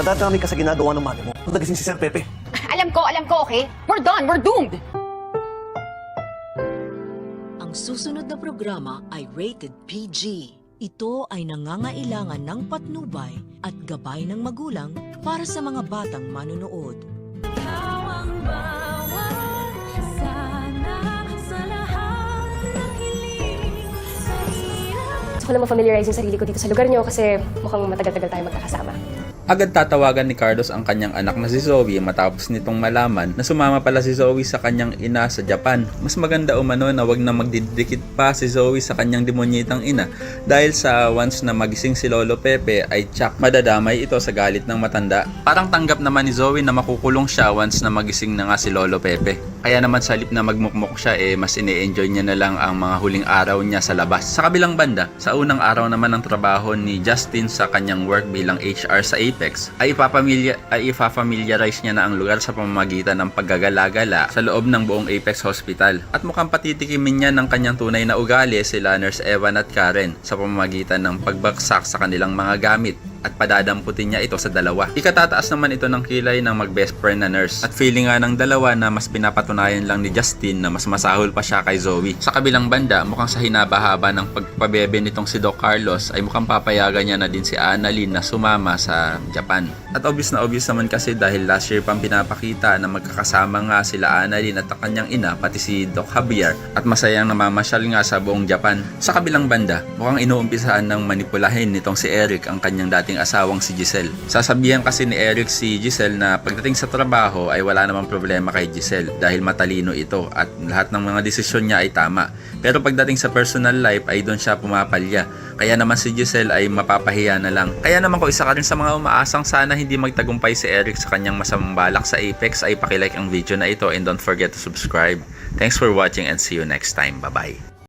Madadami ka sa ginagawa ng mami mo. Kung nagising si Sir Pepe. Alam ko, okay? We're done, we're doomed! Ang susunod na programa ay rated PG. Ito ay nangangailangan ng patnubay at gabay ng magulang para sa mga batang manonood. Gusto ko na ma-familiarize yung sarili ko dito sa lugar niyo kasi mukhang matagal-tagal tayo magkakasama. Agad tatawagan ni Carlos ang kanyang anak na si Zoe matapos nitong malaman na sumama pala si Zoe sa kanyang ina sa Japan. Mas maganda umano na wag na magdidikit pa si Zoe sa kanyang demonyitang ina dahil sa once na magising si Lolo Pepe ay tsak madadamay ito sa galit ng matanda. Parang tanggap naman ni Zoe na makukulong siya once na magising na nga si Lolo Pepe. Kaya naman sa halip na magmukmuk siya mas ine-enjoy niya na lang ang mga huling araw niya sa labas. Sa kabilang banda, sa unang araw naman ng trabaho ni Justin sa kanyang work bilang HR sa Apex, ay ipafamiliarize niya na ang lugar sa pamamagitan ng paggagala-gala sa loob ng buong Apex Hospital. At mukhang patitikimin niya ng kanyang tunay na ugali sila Nurse Evan at Karen sa pamamagitan ng pagbagsak sa kanilang mga gamit at padadamputin niya ito sa dalawa. Ikatataas naman ito ng kilay ng mag-best friend na nurse. At feeling nga ng dalawa na mas pinapatunayan lang ni Justin na mas masahol pa siya kay Zoe. Sa kabilang banda, mukhang sa hinaba-haba ng pagpabebe nitong si Doc Carlos ay mukhang papayagan niya na din si Annalyn na sumama sa Japan. At obvious na obvious naman kasi dahil last year pang pinapakita na magkakasama nga sila Annalyn at ang kanyang ina pati si Doc Javier at masayang namamasyal nga sa buong Japan. Sa kabilang banda, mukhang inuumpisahan ng manipulahin nitong si Eric ang kanyang dating asawang si Giselle. Sasabihan kasi ni Eric si Giselle na pagdating sa trabaho ay wala namang problema kay Giselle dahil matalino ito at lahat ng mga desisyon niya ay tama. Pero pagdating sa personal life ay doon siya pumapalya. Kaya naman si Giselle ay mapapahiya na lang. Kaya naman kung isa ka rin sa mga umaasang sana hindi magtagumpay si Eric sa kanyang masamang balak sa Apex ay pakilike ang video na ito and don't forget to subscribe. Thanks for watching and see you next time. Bye-bye.